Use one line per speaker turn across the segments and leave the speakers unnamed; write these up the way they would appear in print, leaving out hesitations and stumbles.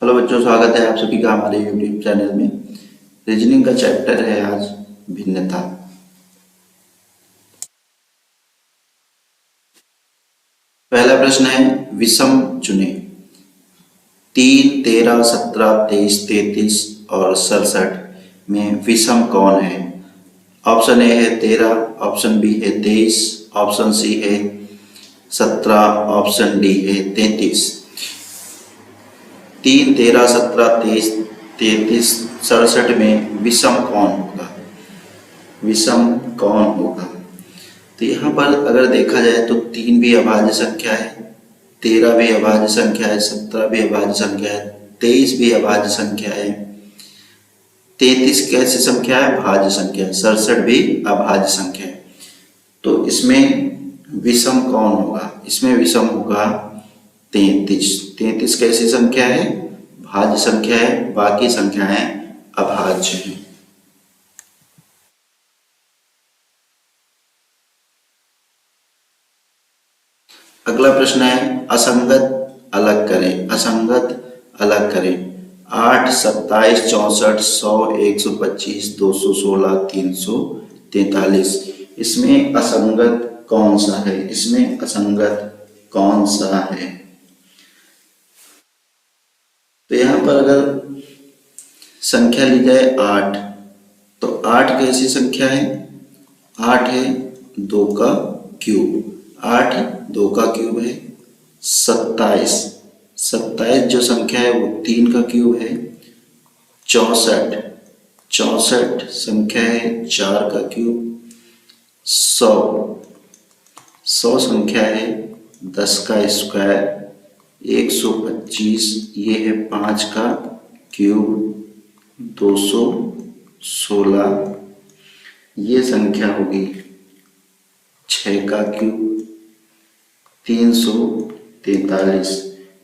Hello बच्चों, स्वागत है आप सभी का हमारे यूट्यूब चैनल में। रीजनिंग का चैप्टर है आज भिन्नता। पहला प्रश्न है विषम चुने। 3, 13, 17, 23, 33 और 67 में विषम कौन है? ऑप्शन ए है 13, ऑप्शन बी है 23, ऑप्शन सी है 17, ऑप्शन डी है 33। 3, 13, 17, 23, 33, 67 में विषम कौन होगा? विषम कौन होगा? तो यहाँ पर अगर देखा जाए तो 3 भी अभाज्य संख्या है, 13 भी अभाज्य संख्या है, 17 भी अभाज्य संख्या है, 23 भी अभाज्य संख्या है, 33 कैसी संख्या है? भाज्य संख्या है, 67 भी अभाज्य संख्या है। तो इसमें विषम कौन होगा? इसमें विषम होगा 33। 33 कैसी संख्या है? भाज्य संख्या है, बाकी संख्याएं अभाज्य हैं। अगला प्रश्न है असंगत अलग करें। असंगत अलग करें। 8, 27, 64, 100, 125, 216, 343। इसमें असंगत कौन सा है? इसमें असंगत कौन सा है? तो यहां पर अगर संख्या ली जाए 8, तो 8 कैसी संख्या है? 8 है 2 का क्यूब। 8 2 का क्यूब है। 27, 27 जो संख्या है वो 3 का क्यूब है। 64, 64 संख्या है 4 का क्यूब। 100, 100 संख्या है 10 का स्क्वायर। 125 ये है 5 का क्यूब। 216 ये संख्या होगी 6 का क्यूब। 343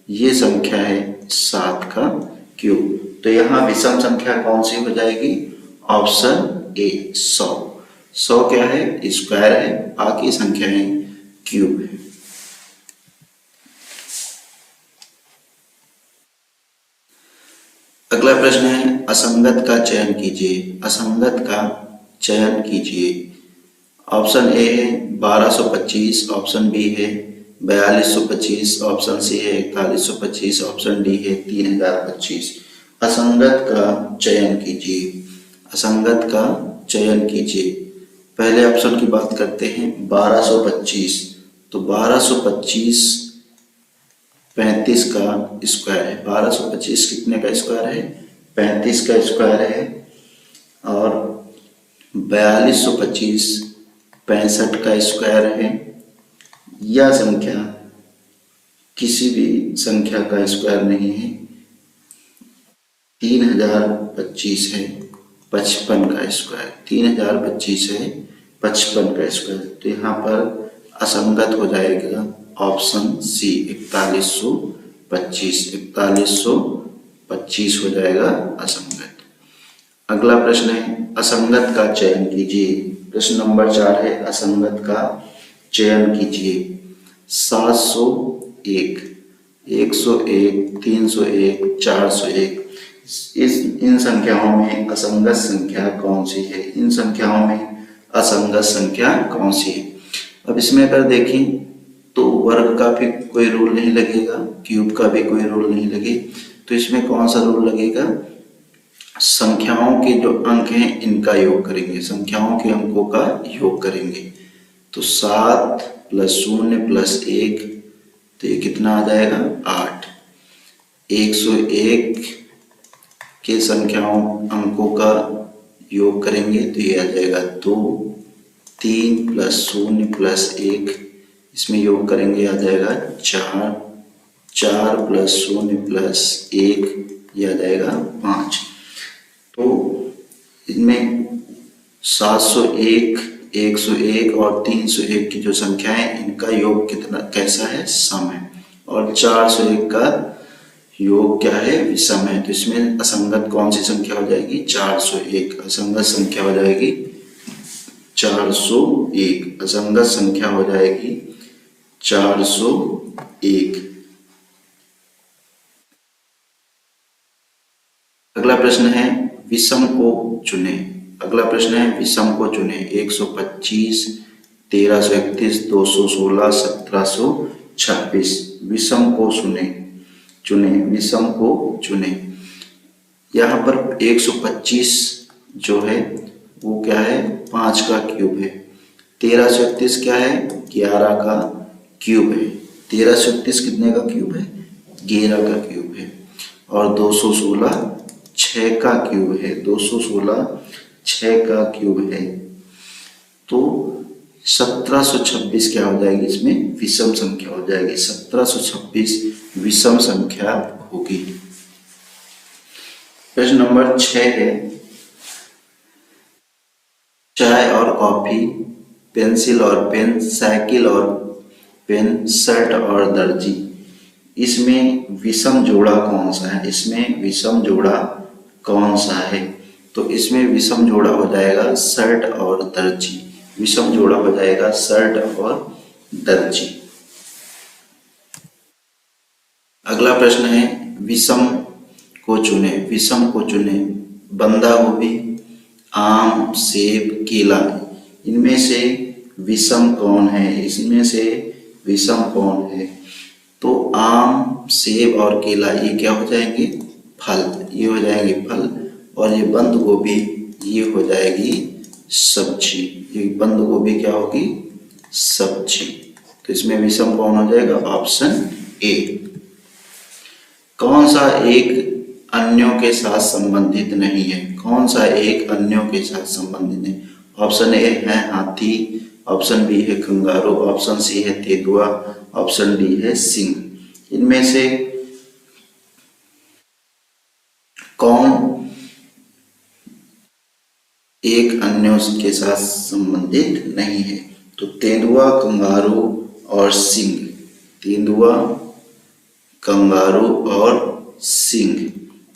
ये संख्या है 7 का क्यूब। तो यहाँ विषम संख्या कौन सी हो जाएगी? Option A 100। 100 क्या है? स्क्वायर है, बाकी संख्याएं क्यूब है। अगला प्रश्न है असंगत का चयन कीजिए। असंगत का चयन कीजिए। ऑप्शन ए है 1225, ऑप्शन बी है 4225, ऑप्शन सी है 4125, ऑप्शन डी है 3025। असंगत का चयन कीजिए। असंगत का चयन कीजिए। पहले ऑप्शन की बात करते हैं 1225। तो 1225 35 का स्क्वायर है। 1225 कितने का स्क्वायर है? 35 का स्क्वायर है। और 4225 65 का स्क्वायर है। यह संख्या किसी भी संख्या का स्क्वायर नहीं है। 3025 है 55 का स्क्वायर। 3025 है 55 का स्क्वायर। तो यहाँ पर असंगत हो जाएगा ऑप्शन सी 4125। 4125 हो जाएगा असंगत। अगला प्रश्न है असंगत का चयन कीजिए। प्रश्न नंबर 4 है असंगत का चयन कीजिए। 701, 101, 301, 401। इन संख्याओं में असंगत संख्या कौन सी है? इन संख्याओं में असंगत संख्या कौन सी है? अब इसमें अगर देखें तो वर्ग का भी कोई रूल नहीं लगेगा, क्यूब का भी कोई रूल नहीं लगे। तो इसमें कौन सा रूल लगेगा? संख्याओं के जो अंक हैं इनका योग करेंगे। संख्याओं के अंकों का योग करेंगे। तो 7 + 0 + 1, तो ये कितना आ जाएगा? 8। 101 के संख्याओं अंकों का योग करेंगे तो ये आ जाएगा 2। 3 + 0 + 1 इसमें योग करेंगे आ जाएगा 4। 4 + 0 + 1 ये आ जाएगा 5। तो इनमें 701, 101 और 301 की जो संख्या है इनका योग कितना कैसा है? सम है। और 401 का योग क्या है? विषम है। तो इसमें असंगत कौन सी संख्या हो जाएगी? 401। असंगत संख्या हो जाएगी 401। असंगत संख्या हो जाएगी 401। अगला प्रश्न है विषम को चुने। अगला प्रश्न है विषम को चुने। 125, 1331, 216, 1726। विषम को चुने, विषम को चुने। यहाँ पर 125 जो है वो क्या है, 5 का क्यूब है। 1331 क्या है, 11 का क्यूब है। 1331 कितने का क्यूब है, 11 का क्यूब है। और 216 6 का क्यूब है। 216 6 का क्यूब है। तो 1726 क्या हो जाएगी, इसमें विषम संख्या हो जाएगी। 1726 विषम संख्या होगी। प्रश्न नंबर 6 है चाय और कॉफी, पेंसिल और पेन, साइकिल और पेन, शर्ट और दर्जी, इसमें विषम जोड़ा कौन सा है? इसमें विषम जोड़ा कौन सा है? तो इसमें विषम जोड़ा हो जाएगा शर्ट और दर्जी। विषम जोड़ा हो जाएगा शर्ट और दर्जी। अगला प्रश्न है विषम को चुने। विषम को चुने। बंधा गोभी, आम, सेब, केला, इनमें से विषम कौन है? इसमें से विषम कौन है? तो आम, सेब और केला ये क्या हो जाएंगे, फल। ये हो जाएंगे फल। और ये बंद गोभी ये हो जाएगी सब्जी। ये बंद गोभी क्या होगी, सब्जी। तो इसमें विषम कौन हो जाएगा, ऑप्शन ए। कौन सा एक अन्यों के साथ संबंधित नहीं है? कौन सा एक अन्यों के साथ संबंधित है? ऑप्शन ए है हाथी, ऑप्शन बी है कंगारू, ऑप्शन सी है तेंदुआ, ऑप्शन डी है सिंह। इनमें से कौन एक अन्यों के साथ संबंधित नहीं है? तो तेंदुआ, कंगारू और सिंह। तेंदुआ, कंगारू और सिंह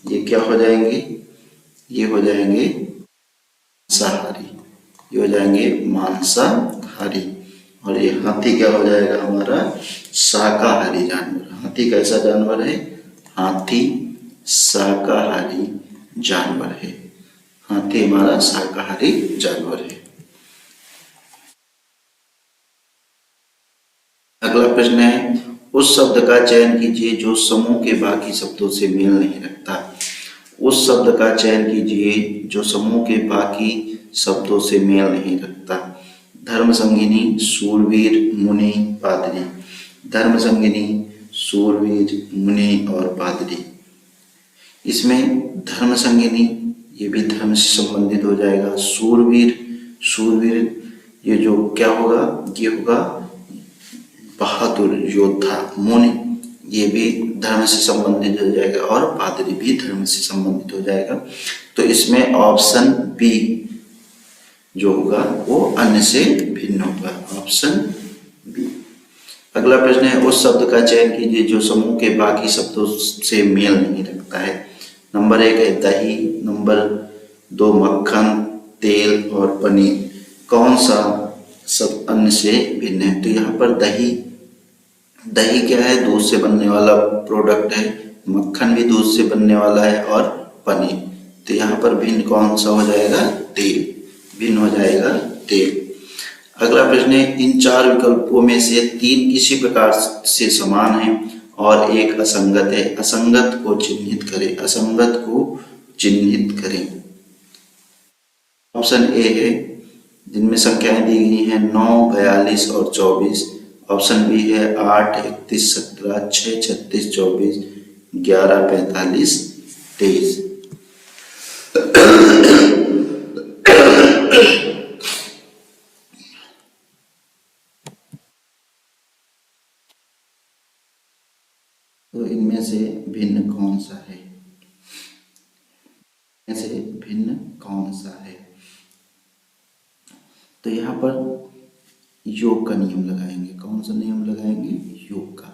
ये क्या हो जाएंगे, ये हो जाएंगे मांसाहारी। ये हो जाएंगे मांसाहारी। और ये हाथी क्या हो जाएगा हमारा, शाकाहारी जानवर। हाथी कैसा जानवर है, हाथी शाकाहारी जानवर है। हाथी हमारा शाकाहारी जानवर है। अगला प्रश्न है उस शब्द का चयन कीजिए जो समूह के बाकी शब्दों से मेल नहीं रखता। उस शब्द का चयन कीजिए जो समूह के बाकी शब्दों से मेल नहीं रखता। धर्म संगिनी, शूरवीर, मुनि, पादरी। धर्म संगिनी, शूरवीर, मुनि और पादरी। इसमें धर्म संगिनी ये भी धर्म से संबंधित हो जाएगा। शूरवीर, शूरवीर ये जो क्या होगा, ये होगा बहादुर योद्धा। मुनि ये भी धर्म से संबंधित हो जाएगा। और पादरी भी धर्म से संबंधित हो जाएगा। तो इसमें ऑप्शन बी जो होगा वो अन्य से भिन्न होगा, ऑप्शन बी। अगला प्रश्न है उस शब्द का चयन कीजिए जो समूह के बाकी शब्दों से मेल नहीं रखता है। नंबर 1 है दही, नंबर 2 मक्खन, तेल और पनीर। कौन सा सब अन्य से भिन्न है? तो यहाँ पर दही, दही क्या है, दूध से बनने वाला प्रोडक्ट है। मक्खन भी दूध से बनने वाला है और पनीर। तो यहाँ पर भिन्न कौन सा हो जाएगा, तेल। भिन्न हो जाएगा तेल। अगला प्रश्न है इन 4 विकल्पों में से 3 किसी प्रकार से समान है और एक असंगत है। असंगत को चिन्हित करें। असंगत को चिन्हित करें। ऑप्शन ए है जिनमें संख्याएं दी गई हैं 9, 42 और 24। ऑप्शन बी है 8, 31, 17, 6, 36, 24, 11, 45, 23। तो इनमें से भिन्न कौन सा है? इनमें से भिन्न कौन सा है? तो यहाँ पर योग का नियम लगाएंगे। कौन सा नियम लगाएंगे? योग का।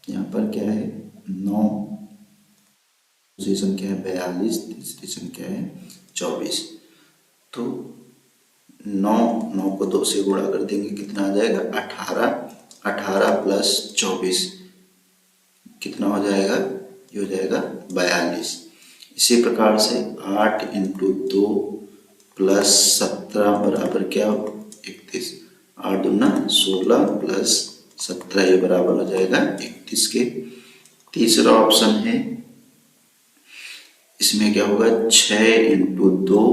यहाँ पर क्या है 9, दूसरी संख्या है 42, तीसरी संख्या है 24। तो 9 को 2 से गुणा कर देंगे, कितना आ जाएगा 18। 18 प्लस 24 कितना हो जाएगा, ये हो जाएगा 42। इसी प्रकार से 8 इंटू 2 प्लस 17 बराबर क्या, 31। 8 दूना 16 प्लस 17 ये बराबर हो जाएगा 31 के। तीसरा ऑप्शन है, इसमें क्या होगा, 6 इंटू 2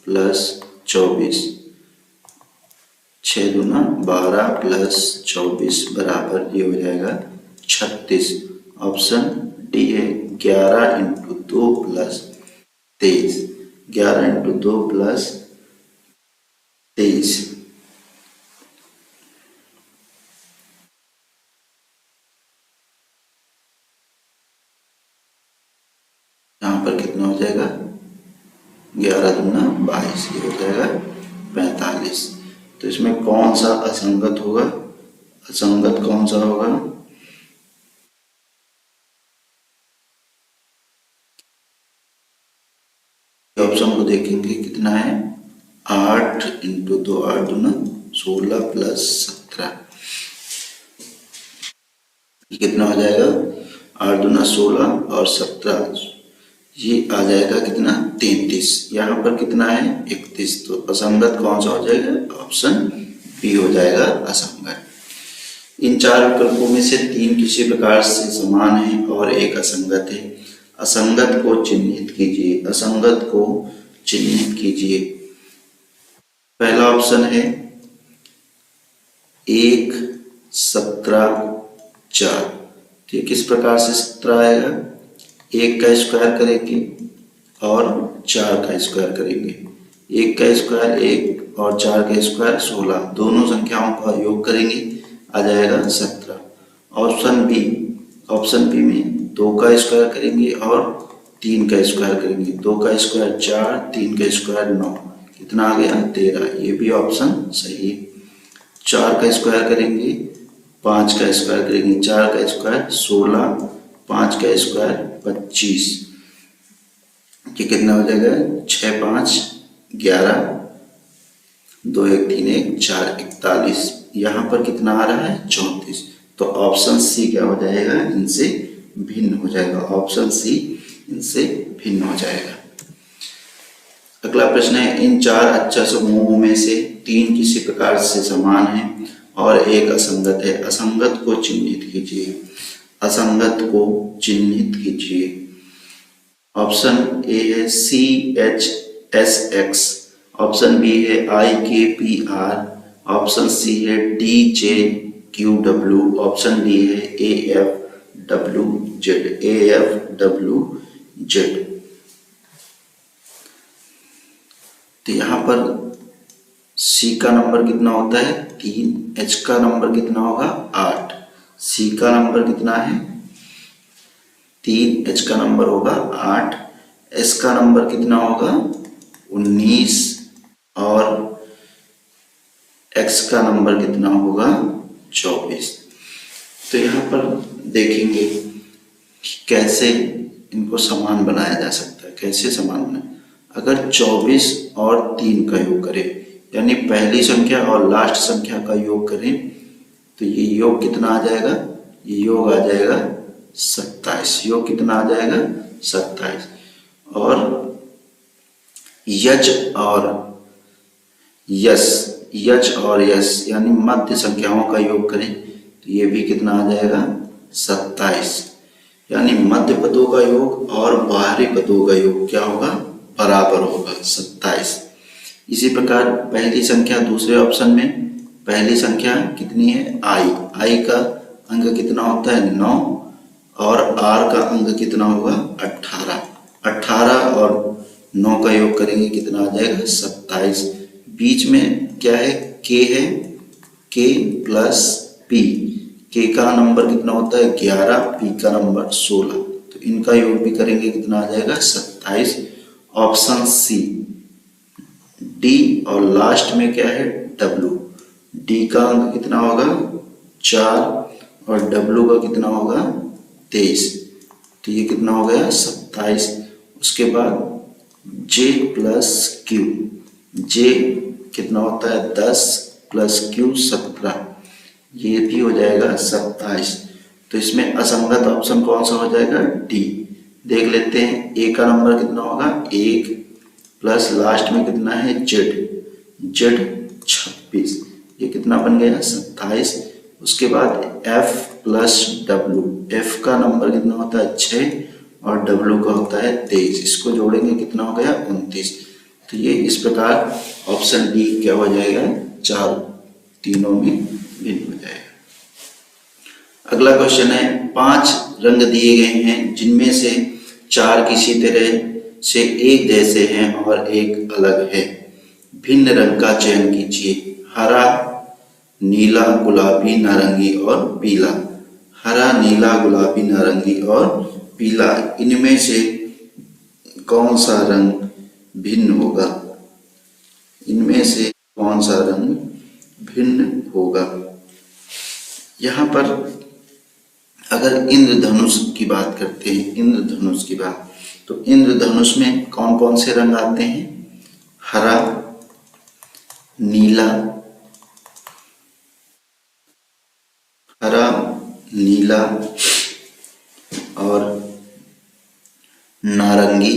प्लस 24, 6 दूना 12 प्लस 24 बराबर ये हो जाएगा 36। ऑप्शन डी है 11 इंटू 2 प्लस 23, 11 इंटू 2 प्लस 23। यहाँ पर कितना हो जाएगा, 11 दूना 22, ये हो जाएगा 45। तो इसमें कौन सा असंगत होगा, असंगत कौन सा होगा, ऑप्शन को देखेंगे कितना है, 8 इंटू 2, 8 दूना 16 प्लस 17, कितना हो जाएगा, 8 दूना 16 और 17 ये आ जाएगा कितना, 33। यहाँ पर कितना है, 31। तो असंगत कौन सा हो जाएगा, ऑप्शन बी हो जाएगा असंगत। इन 4 विकल्पों में से 3 किसी प्रकार से समान है और एक असंगत है। असंगत को चिन्हित कीजिए, असंगत को चिन्हित कीजिए। पहला ऑप्शन है 1, 17, 4। तो ये किस प्रकार से 17 आएगा, 1 का स्क्वायर करेंगे और 4 का स्क्वायर करेंगे। 1 का स्क्वायर 1 और 4 का स्क्वायर 16, दोनों संख्याओं का योग करेंगे, आ जाएगा 17। ऑप्शन बी में 2 का स्क्वायर करेंगे और 3 का स्क्वायर करेंगे। 2 का स्क्वायर 4, 3 का स्क्वायर 9, कितना आ गया, 13। ये भी ऑप्शन सही है। 4 का स्क्वायर करेंगे, 5 का स्क्वायर करेंगे, 4 का स्क्वायर 16, 5 का स्क्वायर 25, ये कितना हो जाएगा, 6, 5, 11, 2, 1, 3, 1, 4, 41। यहाँ पर कितना आ रहा है, 34। तो ऑप्शन सी क्या हो जाएगा, इनसे भिन्न हो जाएगा। ऑप्शन सी इनसे भिन्न हो जाएगा। अगला प्रश्न है, इन 4 अक्षर समूहों में से 3 किसी प्रकार से समान हैं और एक असंगत है। असंगत को चिन्हित कीजिए, असंगत को चिन्हित कीजिए। ऑप्शन ए है CHSX, ऑप्शन बी है IKPR, ऑप्शन सी है DJQW, ऑप्शन डी है AFWZ। तो यहाँ पर C का नंबर कितना होता है, 3, H का नंबर कितना होगा, 8, C का नंबर कितना है, 3, H का नंबर होगा 8, S का नंबर कितना होगा, 19 और X का नंबर कितना होगा, 24। तो यहाँ पर देखेंगे कि कैसे इनको समान बनाया जा सकता है। कैसे समान बनाए, अगर 24 और 3 का योग करें, यानी पहली संख्या और लास्ट संख्या का योग करें, तो ये योग कितना आ जाएगा, ये योग आ जाएगा 27। योग कितना आ जाएगा, 27। और यच और यस यानी मध्य संख्याओं का योग करें, तो ये भी कितना आ जाएगा, 27। यानी मध्य पदों का योग और बाहरी पदों का योग क्या होगा, बराबर होगा, 27। इसी प्रकार पहली संख्या दूसरे ऑप्शन में, पहली संख्या कितनी है, आई का अंक कितना होता है, 9, और आर का अंक कितना होगा, 18। 18 और 9 का योग करेंगे, कितना आ जाएगा, 27। बीच में क्या है, के है, के प्लस पी। के का नंबर कितना होता है, 11, पी का नंबर 16। तो इनका योग भी करेंगे, कितना आ जाएगा, 27। ऑप्शन सी डी, और लास्ट में क्या है, डब्लू। डी का अंक कितना होगा, 4, और डब्लू का कितना होगा, 23। तो ये कितना हो गया, 27। उसके बाद जे प्लस क्यू, जे कितना होता है, 10 प्लस क्यू 17, ये भी हो जाएगा 27। तो इसमें असंगत ऑप्शन कौन सा हो जाएगा, डी। देख लेते हैं। ए का नंबर कितना होगा 1 प्लस लास्ट में कितना है जेड 26, ये कितना बन गया 27। उसके बाद एफ प्लस डब्ल्यू, एफ का नंबर कितना होता है 6 और डब्ल्यू का होता है 23, इसको जोड़ेंगे कितना हो गया 29। तो ये इस प्रकार ऑप्शन डी क्या हो जाएगा, चार तीनों में भिन्न हो जाएगा। अगला क्वेश्चन है 5 रंग दिए गए हैं जिनमें से 4 किसी तरह से एक जैसे हैं और एक अलग है। भिन्न रंग का चयन कीजिए। हरा, नीला, गुलाबी, नारंगी और पीला। हरा, नीला, गुलाबी, नारंगी और पीला, इनमें से कौन सा रंग भिन्न होगा? इनमें से कौन सा रंग भिन्न होगा? यहाँ पर अगर इंद्रधनुष की बात करते हैं, इंद्रधनुष की बात, तो इंद्रधनुष में कौन कौन से रंग आते हैं? हरा, नीला, हरा, नीला और नारंगी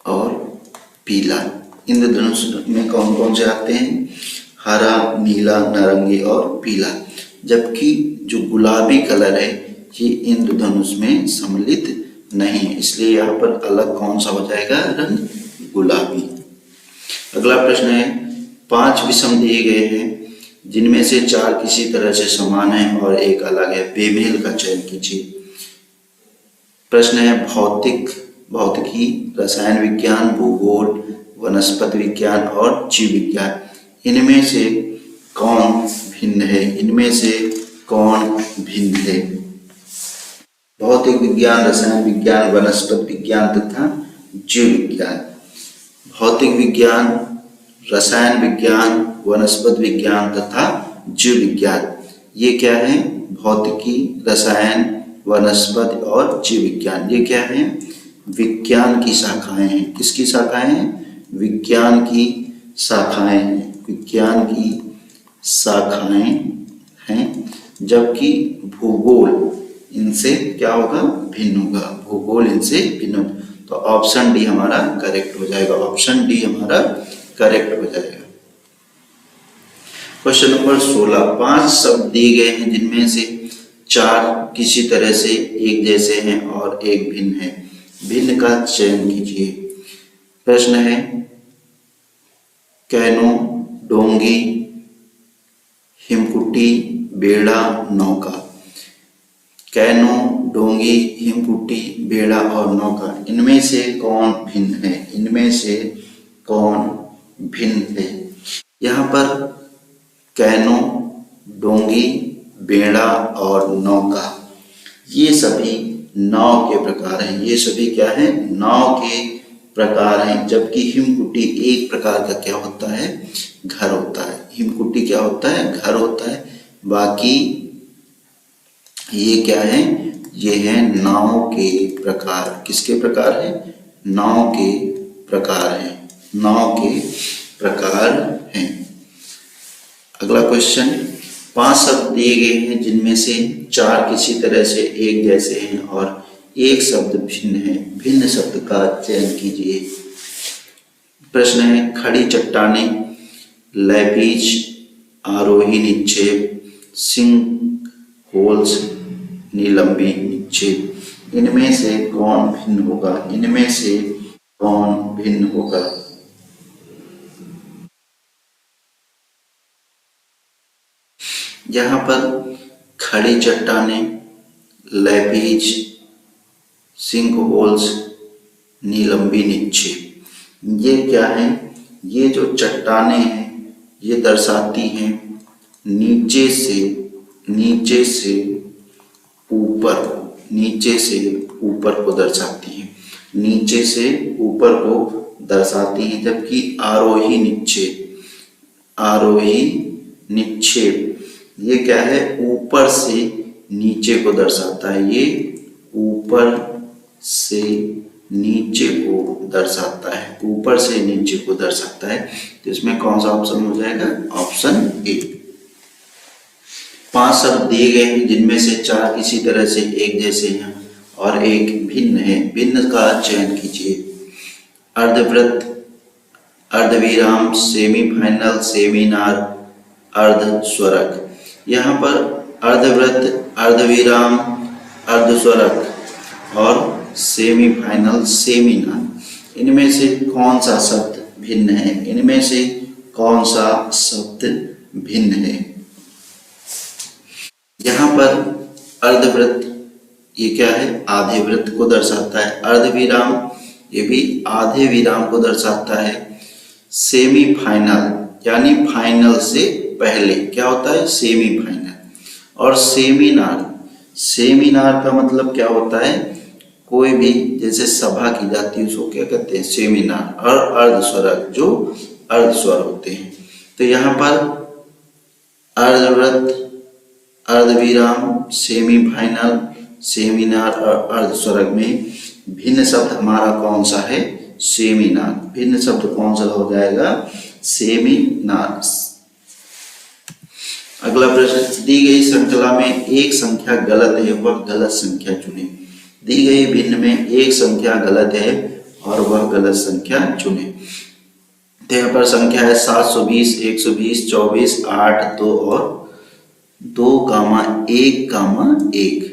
और पीला। इंद्रधनुष में कौन कौन से आते हैं? हरा, नीला, नारंगी और पीला। जबकि जो गुलाबी कलर है ये इंद्रधनुष में सम्मिलित नहीं है, इसलिए यहाँ पर अलग कौन सा हो जाएगा रंग, गुलाबी। अगला प्रश्न है 5 विषम दिए गए हैं जिनमें से 4 किसी तरह से समान है और एक अलग है। बेमेल का चयन कीजिए। प्रश्न है भौतिकी, रसायन विज्ञान, भूगोल, वनस्पति विज्ञान और जीव विज्ञान, इनमें से कौन भिन्न है? इनमें से कौन भिन्न है? भौतिक विज्ञान, रसायन विज्ञान, वनस्पति विज्ञान तथा जीव विज्ञान। भौतिक विज्ञान, रसायन विज्ञान, वनस्पति विज्ञान तथा जीव विज्ञान, ये क्या है? भौतिकी, रसायन, वनस्पति और जीव विज्ञान, ये क्या है? विज्ञान की शाखाएं हैं। किसकी शाखाएं हैं? विज्ञान की शाखाएं हैं, विज्ञान की शाखाएं हैं। जबकि भूगोल इनसे क्या होगा, भिन्न होगा, भूगोल इनसे भिन्न होगा। तो ऑप्शन डी हमारा करेक्ट हो जाएगा, ऑप्शन डी हमारा करेक्ट हो जाएगा। क्वेश्चन नंबर 16, 5 शब्द दिए गए हैं जिनमें से 4 किसी तरह से एक जैसे हैं और एक भिन्न है। भिन्न का चयन कीजिए। प्रश्न है कैनो, डोंगी, हिमकुटी, बेड़ा, नौका। कैनो, डोंगी, हिमकुटी, बेड़ा और नौका, इनमें से कौन भिन्न है? इनमें से कौन भिन्न है? यहाँ पर कैनो, डोंगी, बेड़ा और नौका, ये सभी नाव के प्रकार हैं। ये सभी क्या है? नाव के प्रकार हैं। जबकि हिमकुटी एक प्रकार का क्या होता है? घर होता है। हिमकुटी क्या होता है? घर होता है। बाकी ये क्या है? ये है नाव के प्रकार। किसके प्रकार है? नाव के प्रकार है, नाव के प्रकार हैं। अगला क्वेश्चन, 5 शब्द दिए गए हैं जिनमें से 4 किसी तरह से एक जैसे हैं और एक शब्द भिन्न है। भिन्न शब्द का चयन कीजिए। प्रश्न है खड़ी चट्टानें, लैपीज, आरोही निक्षेप, सिंक होल्स, निलंबी निक्षेप, इनमें से कौन भिन्न होगा? इनमें से कौन भिन्न होगा? यहाँ पर खड़ी चट्टानें, लैपीज, सिंक होल्स, निलंबी निक्षेप, ये क्या है? ये जो चट्टानें हैं ये दर्शाती हैं नीचे से ऊपर, नीचे से ऊपर को दर्शाती हैं, नीचे से ऊपर को दर्शाती हैं। जबकि आरोही निक्षेप ये क्या है? ऊपर से नीचे को दर्शाता है। ये ऊपर से नीचे को दर्शाता है, ऊपर से नीचे को दर्शाता है। तो इसमें कौन सा ऑप्शन हो जाएगा? Option A. 5 शब्द दिए गए हैं जिनमें से 4 किसी तरह से एक जैसे हैं और एक भिन्न है। भिन्न का चयन कीजिए। अर्धवृत्त, अर्धविराम, सेमीफाइनल, सेमिनार, अर्धस्वरक। यहाँ पर अर्धवृत्त, अर्धविराम, अर्धस्वरक और सेमीफाइनल, सेमिनार, इनमें से कौन सा शब्द भिन्न है? इनमें से कौन सा शब्द भिन्न है? यहाँ पर अर्धवृत्त ये क्या है? आधे वृत्त को दर्शाता है। अर्धविराम ये भी आधे विराम को दर्शाता है। सेमीफाइनल यानी फाइनल से पहले क्या होता है? सेमीफाइनल। और सेमिनार, सेमिनार का मतलब क्या होता है? कोई भी जैसे सभा की जाती है उसको क्या कहते हैं? सेमिनार। और अर्धस्वरक जो अर्धस्वर होते हैं। तो यहाँ पर अर्धवृत्त, अर्धविराम, सेमीफाइनल, सेमिनार और अर्धस्वरक में भिन्न शब्द हमारा कौन सा है? सेमिनार। भिन्न शब्द कौन सा हो जाएगा? सेमिनार। अगला प्रश्न, दी गई श्रृंखला में एक संख्या गलत है, वह गलत संख्या चुने। दी गई भिन्न में एक संख्या गलत है और वह गलत संख्या चुने। तो यहाँ पर संख्या है 720, 120, 24, 8, 2 और 2,1,1।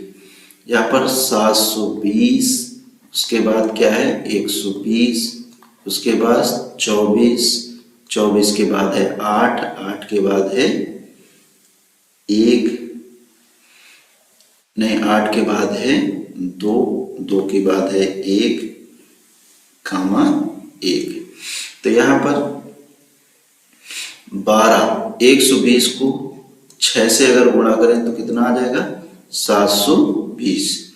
यहाँ पर 720, उसके बाद क्या है? 120, उसके बाद 24, 24 के बाद है 8, 8 के बाद है 1, नहीं 8 के बाद है 2, 2 के बाद है 1,1। तो यहाँ पर 12, 120 को 6 से अगर गुणा करें तो कितना आ जाएगा? 720।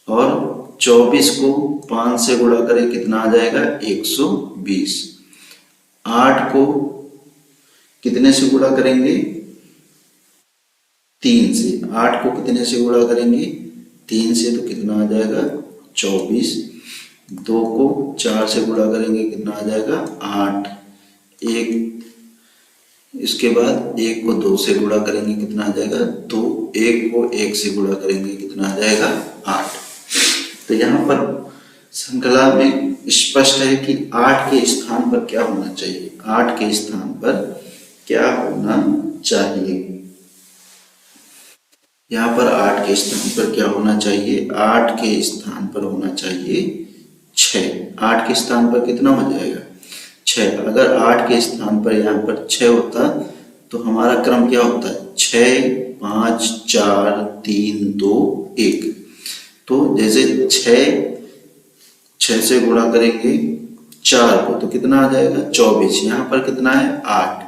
और 24 को 5 से गुणा करें कितना आ जाएगा? 120। 8 को कितने से गुणा करेंगे? 3 से। 8 को कितने से गुणा करेंगे? 3 से, तो कितना आ जाएगा? 24। 2 को 4 से गुणा करेंगे कितना आ जाएगा? 8। 1, इसके बाद 1 को 2 से गुणा करेंगे कितना आ जाएगा? 2। 1 को 1 से गुणा करेंगे कितना आ जाएगा? 8। तो यहाँ पर श्रृंखला में स्पष्ट है कि 8 के स्थान पर क्या होना चाहिए? 8 के स्थान पर क्या होना चाहिए? यहाँ पर 8 के स्थान पर क्या होना चाहिए? 8 के स्थान पर होना चाहिए 6। 8 के स्थान पर कितना हो जाएगा? 6। अगर 8 के स्थान पर यहाँ पर 6 होता तो हमारा क्रम क्या होता है? 6, 5, 4, 3, 2, 1। तो जैसे 6 से गुणा करेंगे 4 को तो कितना आ जाएगा? 24। यहाँ पर कितना है? 8।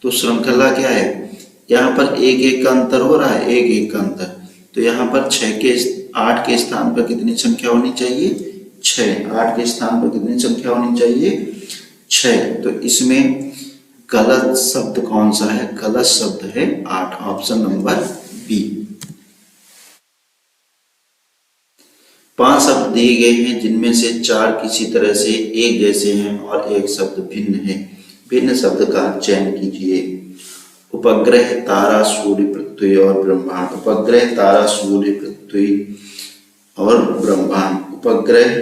तो श्रृंखला क्या है? यहाँ पर 1-1 का अंतर हो रहा है, 1-1 का अंतर। तो यहाँ पर 8 के स्थान पर कितनी संख्या होनी चाहिए? 6। 8 के स्थान पर कितनी संख्या होनी चाहिए? 6। तो इसमें गलत शब्द कौन सा है? गलत शब्द है 8, ऑप्शन नंबर बी। 5 शब्द दिए गए हैं जिनमें से 4 किसी तरह से एक जैसे हैं और एक शब्द भिन्न है। भिन्न शब्द का चयन कीजिए। उपग्रह, तारा, सूर्य, पृथ्वी और ब्रह्मांड। उपग्रह, तारा, सूर्य, पृथ्वी और ब्रह्मांड। उपग्रह,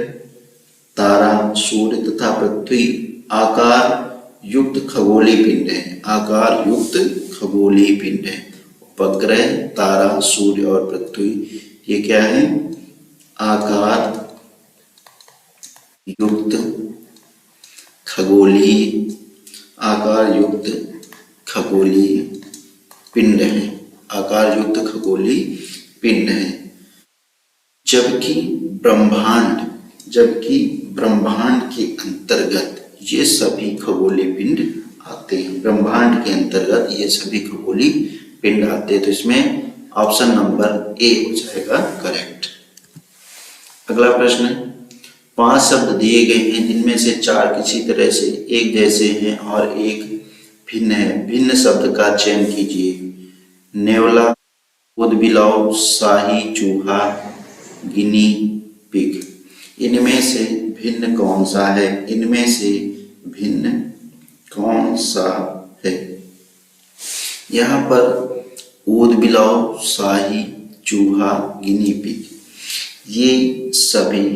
तारा, सूर्य तथा पृथ्वी आकार युक्त खगोलीय पिंड है। आकार युक्त खगोलीय पिंड है। उपग्रह, तारा, सूर्य और पृथ्वी ये क्या है? आकार युक्त खगोलीय, आकार युक्त खगोलीय पिंड है। आकार युक्त खगोलीय पिंड है। जबकि ब्रह्मांड के अंतर्गत ये सभी खगोलीय पिंड आते हैं। ब्रह्मांड के अंतर्गत ये सभी खगोलीय पिंड आते हैं। तो इसमें ऑप्शन नंबर ए हो जाएगा करेक्ट। अगला प्रश्न है, 5 शब्द दिए गए हैं जिनमें से 4 किसी तरह से एक जैसे हैं और एक भिन्न है। भिन्न शब्द का चयन कीजिए। नेवला, उदबिलाव, शाही चूहा, गिनी पिग। इनमें से भिन्न कौन सा है? इनमें से भिन्न कौन सा है? यहाँ पर ऊद बिलाव, शाही, चूहा, गिनी पिग, ये सभी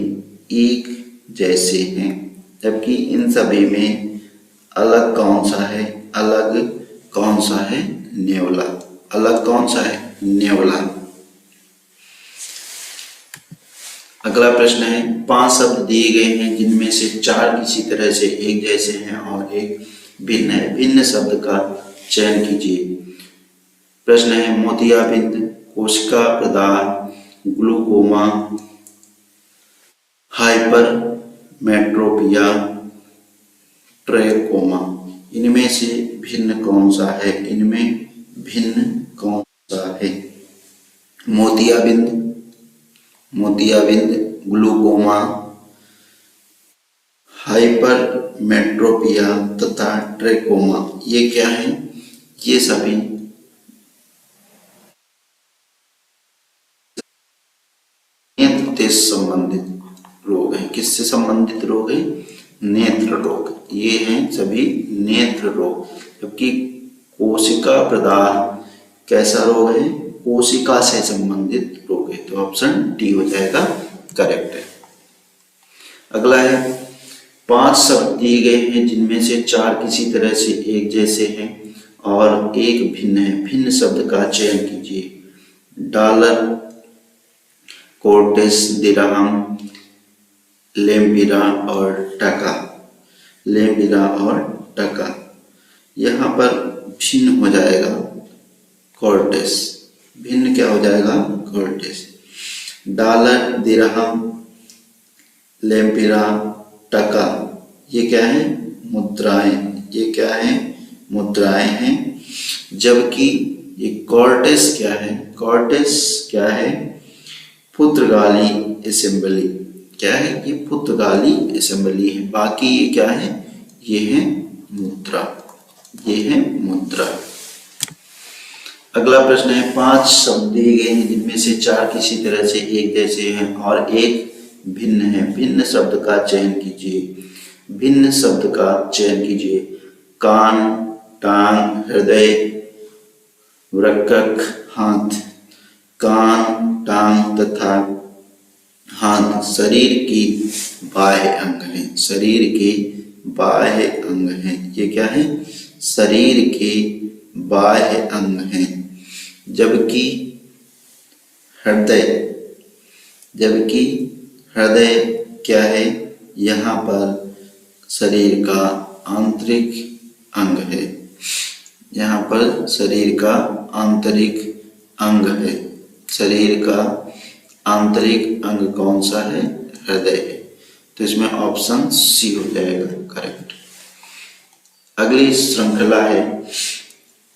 एक जैसे हैं, जबकि इन सभी में अलग कौन सा है? अलग कौन सा है? नेवला। अलग कौन सा है? नेवला। अगला प्रश्न है, 5 शब्द दिए गए हैं जिनमें से 4 किसी तरह से एक जैसे हैं और एक भिन्न है। भिन्न शब्द का चयन कीजिए। प्रश्न है, मोतियाबिंद, कोशिका प्रदाह, ग्लूकोमा, हाइपरमेट्रोपिया, ट्रेकोमा। इनमें से भिन्न कौन सा है? इनमें भिन्न कौन सा है? मोतियाबिंद, मोतियाबिंद, ग्लूकोमा, हाइपरमेट्रोपिया तथा ट्रेकोमा, ये क्या है? ये सभी नेत्र से संबंधित रोग हैं। किससे संबंधित रोग है? नेत्र रोग। ये हैं सभी नेत्र रोग। जबकि कोशिका प्रदाह कैसा रोग है? कोशिका से संबंधित रोग है। तो ऑप्शन डी हो जाएगा करेक्ट है। अगला है, 5 शब्द दिए गए हैं जिनमें से 4 किसी तरह से एक जैसे हैं और एक भिन्न है। भिन्न शब्द का चयन कीजिए। डॉलर, कोर्टेस, दिरहम, लेम्बिरा और टका। लेम्बिरा और टका। यहाँ पर भिन्न हो जाएगा कोर्टेस। भिन्न क्या हो जाएगा? कोर्टेस। डॉलर, दिरहम, लेम्बिरा, टका, ये क्या है? मुद्राएं। ये क्या है? मुद्राएं हैं। जबकि ये कॉर्टेस क्या है? कॉर्टेस क्या है? पुर्तगाली असेंबली। क्या है? ये पुर्तगाली असेंबली है। बाकी ये क्या है? ये है मुद्रा। ये है मुद्रा। अगला प्रश्न है, 5 शब्द दिए गए हैं जिनमें से 4 किसी तरह से एक जैसे हैं और एक भिन्न है। भिन्न शब्द का चयन कीजिए। भिन्न शब्द का चयन कीजिए। कान, टांग, हृदय, वृक्क, हाथ। कान, टांग तथा हाथ शरीर की बाह्य अंग हैं। शरीर के बाह्य अंग हैं। ये क्या है? शरीर के बाह्य अंग हैं। जबकि हृदय, जबकि हृदय क्या है? यहाँ पर शरीर का आंतरिक अंग है। यहाँ पर शरीर का आंतरिक अंग है। शरीर का आंतरिक अंग कौन सा है? हृदय है। तो इसमें ऑप्शन सी हो जाएगा करेक्ट। अगली श्रृंखला है,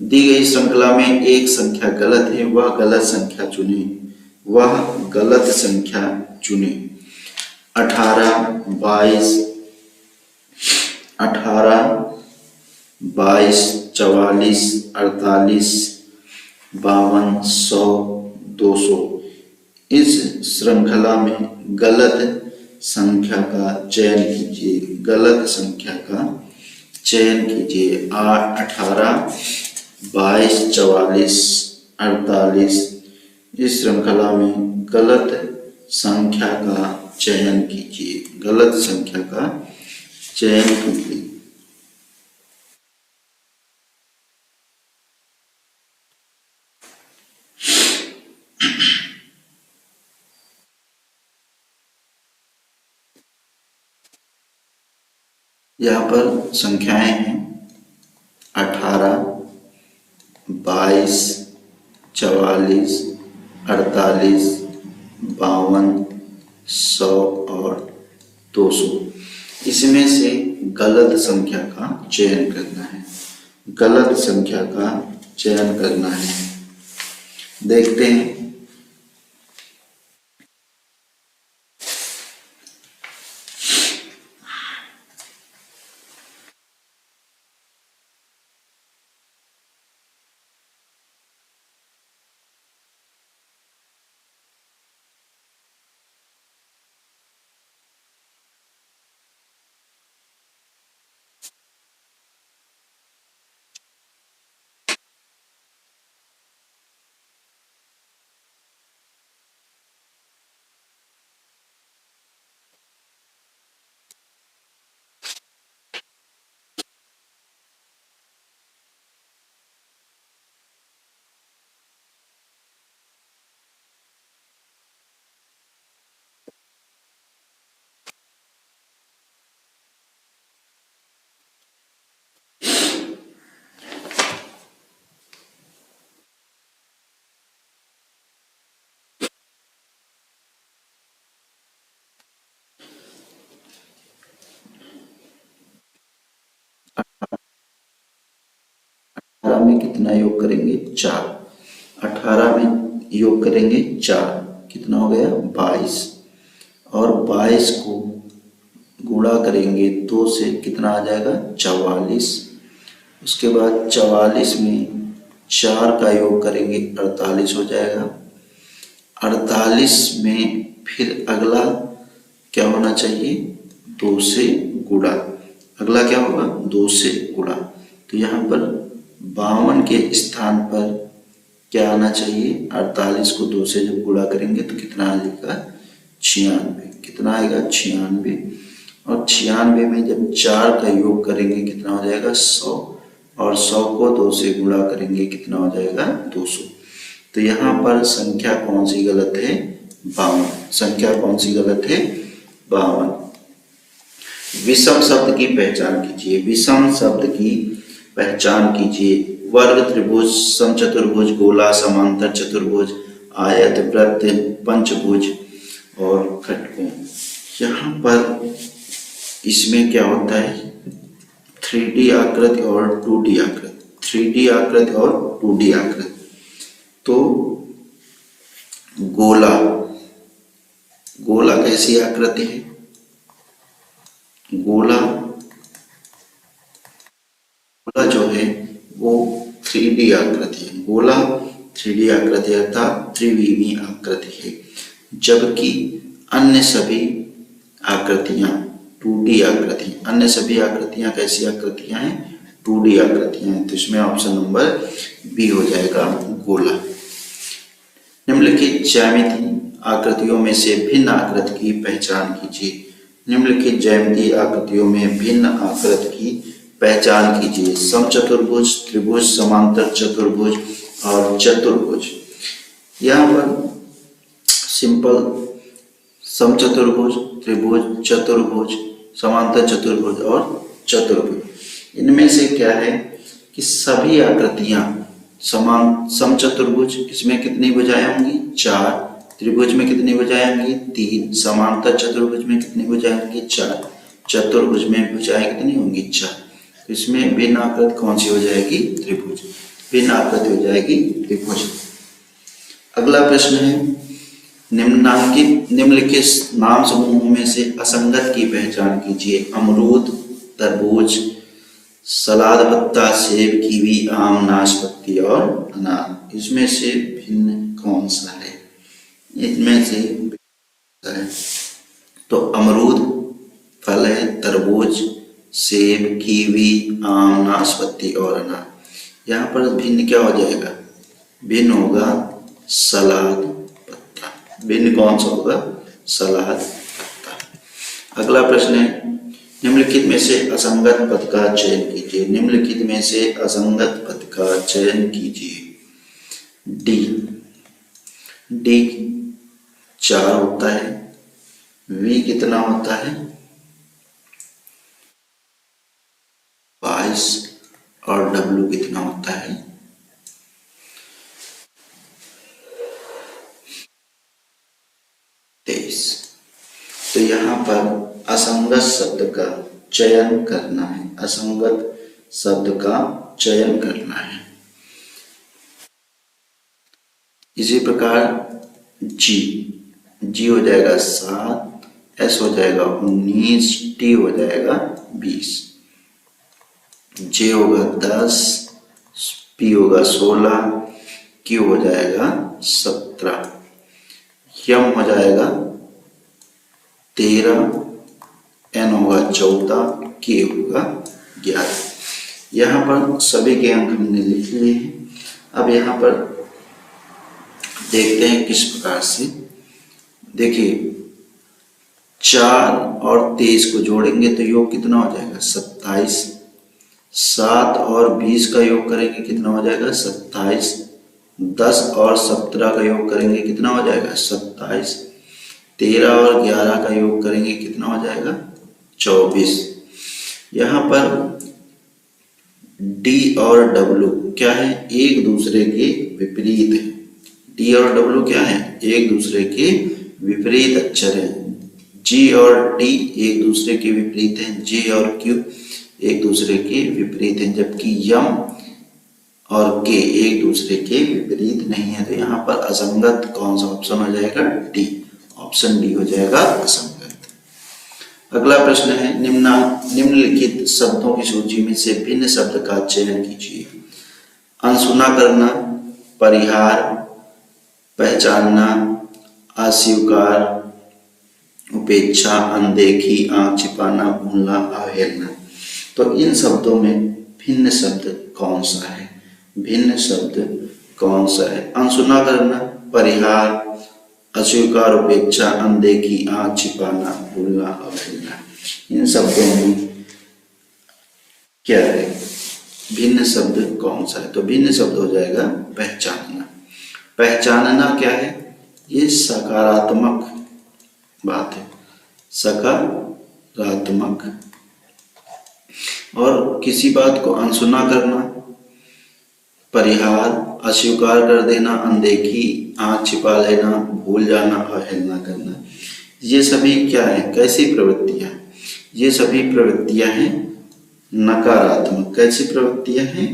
दी गई श्रृंखला में एक संख्या गलत है, वह गलत संख्या चुने। वह गलत संख्या चुने। 18, 22, 44, 48, 52, 100, 200। इस श्रृंखला में गलत संख्या का चयन कीजिए। गलत संख्या का चयन कीजिए। 18, 22, 44, 48। इस श्रृंखला में गलत संख्या का चयन कीजिए। गलत संख्या का चयन कीजिए। यहाँ पर संख्याएं हैं 18, 22, 44, 48, 52, 100 और 200। इसमें से गलत संख्या का चयन करना है। गलत संख्या का चयन करना है। देखते हैं। में कितना योग करेंगे 4, 18 में योग करेंगे 4, कितना हो गया 22, और 22 को गुणा करेंगे 2 से कितना आ जाएगा 44। उसके बाद 44 में 4 का योग करेंगे 48 हो जाएगा। 48 में फिर अगला क्या होना चाहिए 2 से गुणा, अगला क्या होगा 2 से गुणा, तो यहाँ पर 52 के स्थान पर क्या आना चाहिए 48 को 2 से जब गुणा करेंगे तो कितना आ जाएगा 96, कितना आएगा 96, और 96 में जब 4 का योग करेंगे कितना हो जाएगा 100, और 100 को 2 से गुणा करेंगे कितना हो जाएगा 200। तो यहाँ पर संख्या कौन सी गलत है 52, संख्या कौन सी गलत है 52। विषम शब्द की पहचान कीजिए, विषम शब्द की पहचान कीजिए। वर्ग, त्रिभुज, समचतुर्भुज, गोला, समांतर चतुर्भुज, आयत, वृत्त, पंचभुज और खटकोण। यहाँ पर इसमें क्या होता है 3D आकृति और 2D आकृति, 3D आकृति और 2D आकृति। तो गोला, गोला कैसी आकृति है, गोला जो है वो 3D आकृति है, गोला 3D आकृति अर्थात त्रिविमीय आकृति है, जबकि अन्य सभी आकृतियां 2D आकृति, अन्य सभी आकृतियां कैसी आकृतियां हैं 2D आकृतियां हैं। तो इसमें ऑप्शन नंबर बी हो जाएगा गोला। निम्नलिखित ज्यामितीय आकृतियों में से भिन्न आकृति की पहचान कीजिए। निम्नलिखित ज्यामितीय आकृतियों में भिन्न आकृति की पहचान कीजिए। समचतुर्भुज, त्रिभुज, समांतर चतुर्भुज और चतुर्भुज। यहाँ पर सिंपल समचतुर्भुज, त्रिभुज, चतुर्भुज, समांतर चतुर्भुज और चतुर्भुज। इनमें से क्या है कि सभी आकृतियां समान, समचतुर्भुज इसमें कितनी भुजाएं होंगी 4, त्रिभुज में कितनी भुजाएं होंगी 3, समांतर चतुर्भुज में कितनी भुजाएं होंगी 4, चतुर्भुज में भुजाएं कितनी होंगी 4। तो इसमें भिन्न आकृति कौन सी हो जाएगी त्रिभुज, भिन्न आकृति हो जाएगी त्रिभुज। अगला प्रश्न है निम्नलिखित नाम समूहों में से असंगत की पहचान कीजिए। अमरूद, तरबूज, सलाद पत्ता, सेब, कीवी, आम, नाशपाती और अनार। इसमें से भिन्न कौन सा है, इनमें से है तो अमरूद फल है, तरबूज, सेब, कीवी, आम, नाशपाती और अनार। यहाँ पर भिन्न क्या हो जाएगा, भिन्न होगा सलाद पत्ता, भिन्न कौन सा होगा सलाद पत्ता। अगला प्रश्न है निम्नलिखित में से असंगत पद का चयन कीजिए। निम्नलिखित में से असंगत पद का चयन कीजिए। डी, डी 4 होता है, वी कितना होता है 22 और डब्ल्यू कितना होता है 23। तो यहाँ पर असंगत शब्द का चयन करना है, असंगत शब्द का चयन करना है। इसी प्रकार जी, जी हो जाएगा 7, एस हो जाएगा 19, टी हो जाएगा 20, जे होगा 10, पी होगा 16, क्यू हो जाएगा 17, यम हो जाएगा 13, एन होगा 14, के होगा 11। यहाँ पर सभी के अंक हमने लिख लिए हैं। अब यहाँ पर देखते हैं किस प्रकार से। देखिए 4 और 23 को जोड़ेंगे तो योग कितना हो जाएगा 27, 7 और 20 का योग करेंगे कितना हो जाएगा 27, 10 और 17 का योग करेंगे कितना हो जाएगा 27, 13 और 11 का योग करेंगे कितना हो जाएगा 24। यहाँ पर डी और डब्ल्यू क्या है एक दूसरे के विपरीत है। डी और डब्ल्यू क्या है एक दूसरे के विपरीत अक्षर है। जी और टी एक दूसरे के विपरीत हैं, जे और क्यू एक दूसरे के विपरीत हैं, जबकि यम और के एक दूसरे के विपरीत नहीं है, तो यहाँ पर असंगत कौन सा ऑप्शन हो जाएगा? डी, ऑप्शन डी हो जाएगा असंगत। अगला प्रश्न है, निम्नलिखित शब्दों की सूची में से भिन्न शब्द का चयन कीजिए। अनसुना करना, परिहार, पहचानना, अस्वीकार, उपेक्षा, अनदेखी, आंख छिपाना, भूलना, अवहेलना। तो इन शब्दों में भिन्न शब्द कौन सा है? भिन्न शब्द कौन सा है? अनसुना करना, परिहार, अस्वीकार, उपेक्षा, अनदेखी, आंख छिपाना, भूलना, अवहेलना। इन शब्दों में क्या है? भिन्न शब्द कौन सा है? तो भिन्न शब्द हो जाएगा पहचानना। पहचानना क्या है? ये सकारात्मक बात है, सकारात्मक। और किसी बात को अनसुना करना, परिहार, अस्वीकार कर देना, अनदेखी, आंख छिपा लेना, भूल जाना, अवहेलना करना, ये सभी क्या है? कैसी प्रवृत्तियां? ये सभी प्रवृत्तियां हैं नकारात्मक। कैसी प्रवृत्तियां हैं?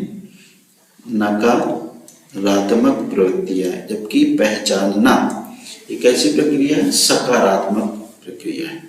नकारात्मक प्रवृत्तियां है। जबकि पहचानना ये कैसी प्रक्रिया है? सकारात्मक प्रक्रिया है।